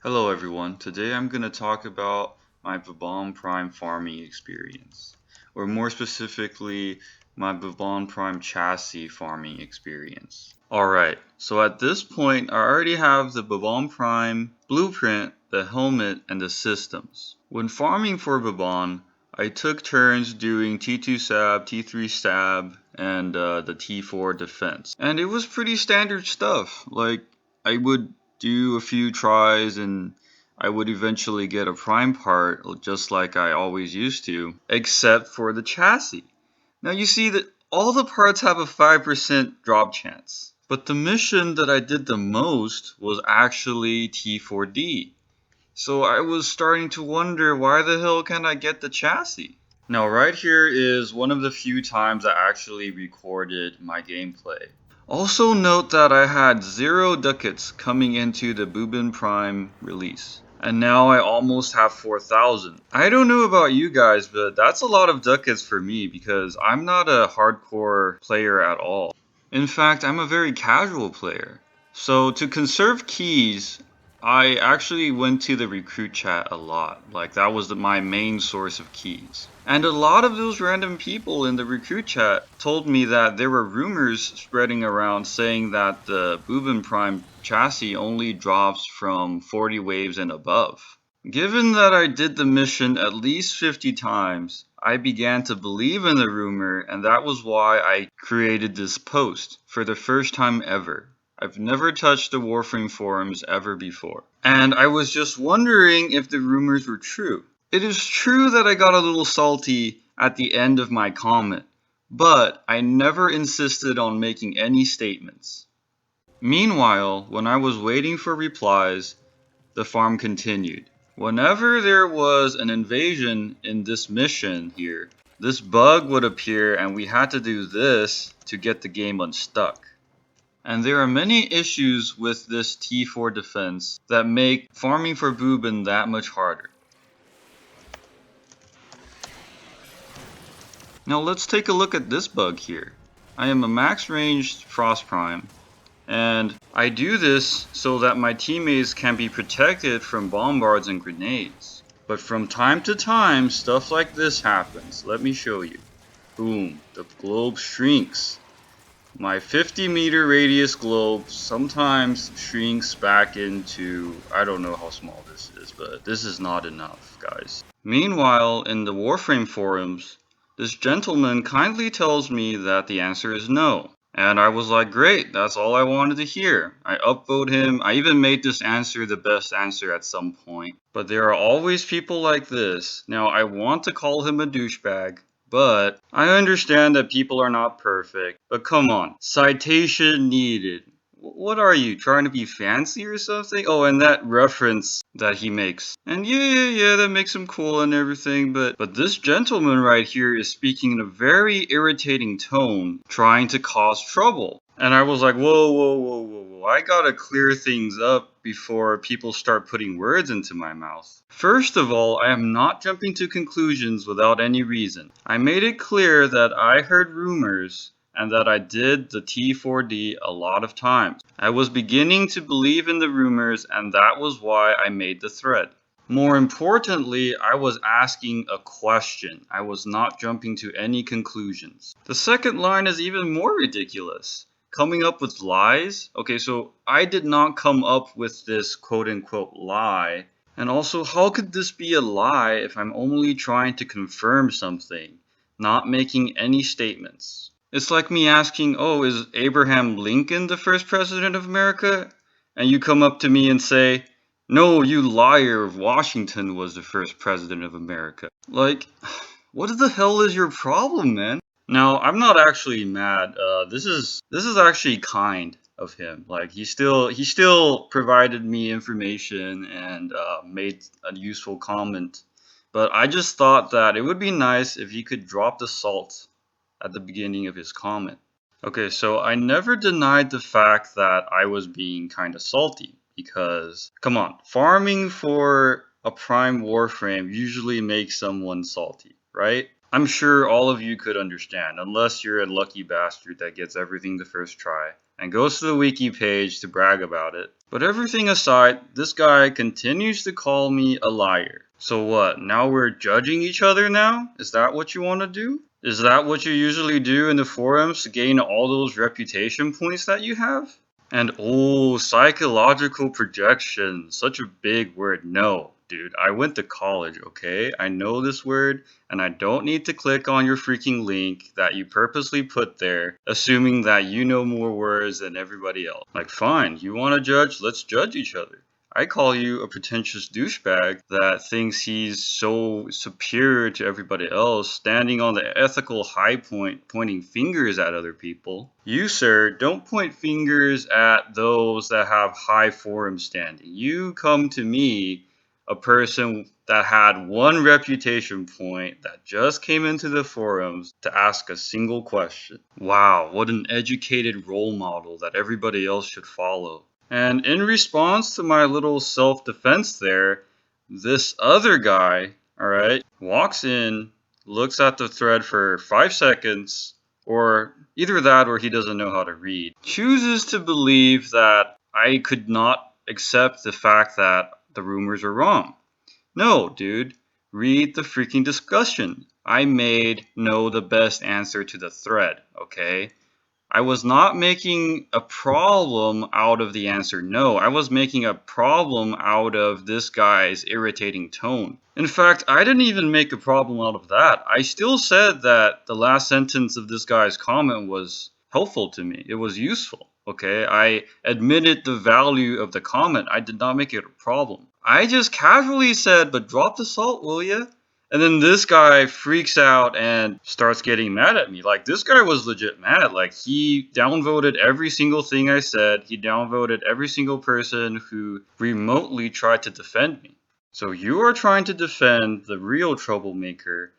Hello everyone, today I'm going to talk about my Vauban Prime farming experience, or more specifically, my Vauban Prime chassis farming experience. Alright, so at this point I already have the Vauban Prime blueprint, the helmet, and the systems. When farming for Vauban, I took turns doing T2 stab, T3 stab, and the T4 defense. And it was pretty standard stuff, like I would do a few tries and I would eventually get a prime part just like I always used to, except for the chassis. Now you see that all the parts have a 5% drop chance. But the mission that I did the most was actually T4D. So I was starting to wonder, why the hell can't I get the chassis? Now right here is one of the few times I actually recorded my gameplay. Also note that I had 0 ducats coming into the Vauban Prime release. And now I almost have 4,000. I don't know about you guys, but that's a lot of ducats for me because I'm not a hardcore player at all. In fact, I'm a very casual player. So to conserve keys, I actually went to the recruit chat a lot. Like that was my main source of keys. And a lot of those random people in the recruit chat told me that there were rumors spreading around saying that the Vauban Prime chassis only drops from 40 waves and above. Given that I did the mission at least 50 times, I began to believe in the rumor, and that was why I created this post for the first time ever. I've never touched the Warframe Forums ever before. And I was just wondering if the rumors were true. It is true that I got a little salty at the end of my comment, but I never insisted on making any statements. Meanwhile, when I was waiting for replies, the farm continued. Whenever there was an invasion in this mission here, this bug would appear and we had to do this to get the game unstuck. And there are many issues with this T4 defense that make farming for Vauban that much harder. Now let's take a look at this bug here. I am a max ranged Frost Prime, and I do this so that my teammates can be protected from bombards and grenades. But from time to time, stuff like this happens. Let me show you. Boom, the globe shrinks. My 50-meter radius globe sometimes shrinks back into, I don't know how small this is, but this is not enough, guys. Meanwhile, in the Warframe Forums, this gentleman kindly tells me that the answer is no. And I was like, great, that's all I wanted to hear. I upvote him. I even made this answer the best answer at some point. But there are always people like this. Now, I want to call him a douchebag, but I understand that people are not perfect. But come on, citation needed. What are you, trying to be fancy or something? Oh, and that reference that he makes. And yeah, that makes him cool and everything, but this gentleman right here is speaking in a very irritating tone, trying to cause trouble. And I was like, whoa, I gotta clear things up before people start putting words into my mouth. First of all, I am not jumping to conclusions without any reason. I made it clear that I heard rumors and that I did the T4D a lot of times. I was beginning to believe in the rumors, and that was why I made the thread. More importantly, I was asking a question. I was not jumping to any conclusions. The second line is even more ridiculous. Coming up with lies? Okay, so I did not come up with this quote-unquote lie. And also, how could this be a lie if I'm only trying to confirm something, not making any statements? It's like me asking, oh, is Abraham Lincoln the first president of America? And you come up to me and say, no, you liar, Washington was the first president of America. Like, what the hell is your problem, man? Now, I'm not actually mad. This is actually kind of him. Like, he still provided me information and made a useful comment. But I just thought that it would be nice if he could drop the salt at the beginning of his comment. Okay, so I never denied the fact that I was being kind of salty because, come on, farming for a prime warframe usually makes someone salty, right? I'm sure all of you could understand, unless you're a lucky bastard that gets everything the first try and goes to the wiki page to brag about it. But everything aside, this guy continues to call me a liar. So what, now we're judging each other now? Is that what you want to do? Is that what you usually do in the forums to gain all those reputation points that you have? And oh, psychological projection, such a big word. No, dude, I went to college, okay? I know this word, and I don't need to click on your freaking link that you purposely put there, assuming that you know more words than everybody else. Like, fine, you want to judge? Let's judge each other. I call you a pretentious douchebag that thinks he's so superior to everybody else, standing on the ethical high point, pointing fingers at other people. You, sir, don't point fingers at those that have high forum standing. You come to me, a person that had one reputation point that just came into the forums to ask a single question. Wow, what an educated role model that everybody else should follow. And in response to my little self-defense there, this other guy, alright, walks in, looks at the thread for 5 seconds, or either that or he doesn't know how to read, chooses to believe that I could not accept the fact that the rumors are wrong. No, dude, read the freaking discussion. I know the best answer to the thread, okay? I was not making a problem out of the answer no. I was making a problem out of this guy's irritating tone. In fact, I didn't even make a problem out of that. I still said that the last sentence of this guy's comment was helpful to me. It was useful. Okay, I admitted the value of the comment. I did not make it a problem. I just casually said, but drop the salt, will ya? And then this guy freaks out and starts getting mad at me. Like, this guy was legit mad. Like, he downvoted every single thing I said. He downvoted every single person who remotely tried to defend me. So you are trying to defend the real troublemaker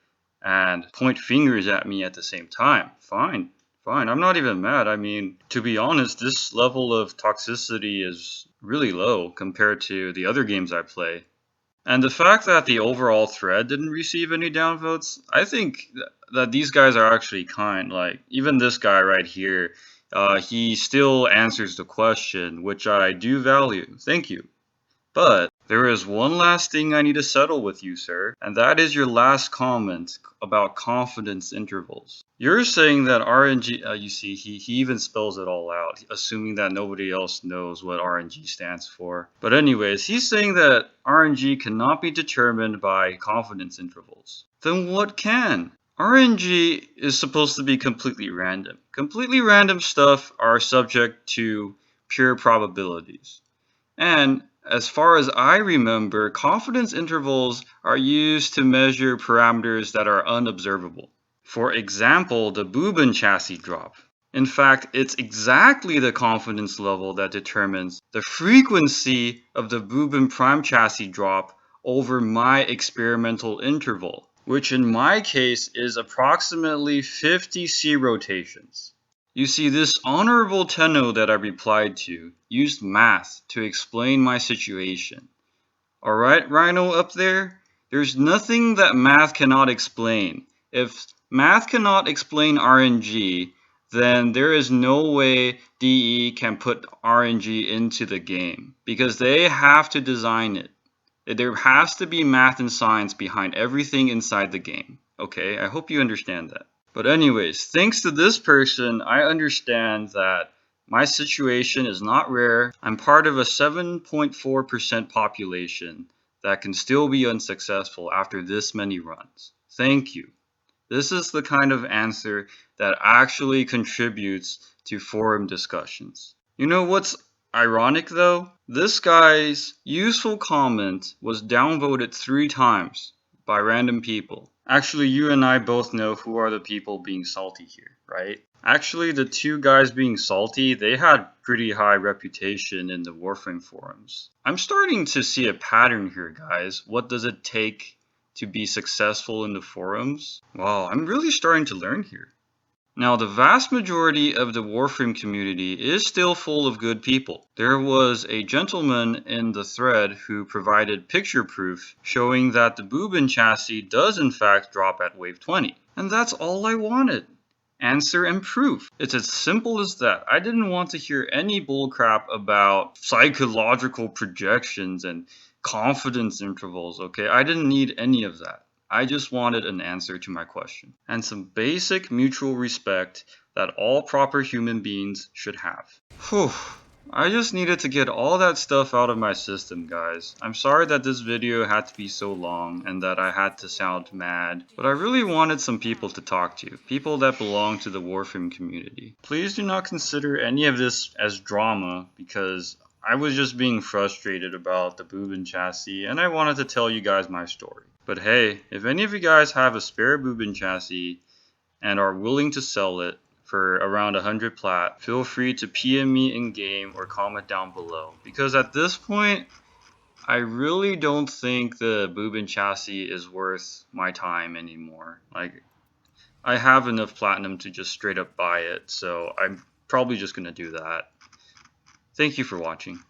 and point fingers at me at the same time. Fine. Fine. I'm not even mad. I mean, to be honest, this level of toxicity is really low compared to the other games I play. And the fact that the overall thread didn't receive any downvotes, I think that these guys are actually kind. Like, even this guy right here, he still answers the question, which I do value. Thank you. But there is one last thing I need to settle with you, sir, and that is your last comment about confidence intervals. You're saying that RNG, you see, he even spells it all out, assuming that nobody else knows what RNG stands for. But anyways, he's saying that RNG cannot be determined by confidence intervals. Then what can? RNG is supposed to be completely random. Completely random stuff are subject to pure probabilities. And as far as I remember, confidence intervals are used to measure parameters that are unobservable. For example, the Vauban chassis drop. In fact, it's exactly the confidence level that determines the frequency of the Vauban prime chassis drop over my experimental interval, which in my case is approximately 50 C rotations. You see, this honorable tenno that I replied to used math to explain my situation. Alright, Rhino up there? There's nothing that math cannot explain. If math cannot explain RNG, then there is no way DE can put RNG into the game, because they have to design it. There has to be math and science behind everything inside the game. Okay, I hope you understand that. But anyways, thanks to this person, I understand that my situation is not rare. I'm part of a 7.4% population that can still be unsuccessful after this many runs. Thank you. This is the kind of answer that actually contributes to forum discussions. You know what's ironic though? This guy's useful comment was downvoted 3 times by random people. Actually, you and I both know who are the people being salty here, right? Actually, the 2 guys being salty, they had pretty high reputation in the Warframe Forums. I'm starting to see a pattern here, guys. What does it take to be successful in the forums? Wow, I'm really starting to learn here. Now, the vast majority of the Warframe community is still full of good people. There was a gentleman in the thread who provided picture proof showing that the Vauban chassis does in fact drop at wave 20. And that's all I wanted. Answer and proof. It's as simple as that. I didn't want to hear any bullcrap about psychological projections and confidence intervals, okay? I didn't need any of that. I just wanted an answer to my question. And some basic mutual respect that all proper human beings should have. Whew. I just needed to get all that stuff out of my system, guys. I'm sorry that this video had to be so long and that I had to sound mad, but I really wanted some people to talk to, people that belong to the Warframe community. Please do not consider any of this as drama, because I was just being frustrated about the Vauban chassis and I wanted to tell you guys my story. But hey, if any of you guys have a spare Vauban chassis and are willing to sell it for around 100 plat, feel free to PM me in game or comment down below. Because at this point, I really don't think the Vauban chassis is worth my time anymore. Like, I have enough platinum to just straight up buy it, so I'm probably just gonna do that. Thank you for watching.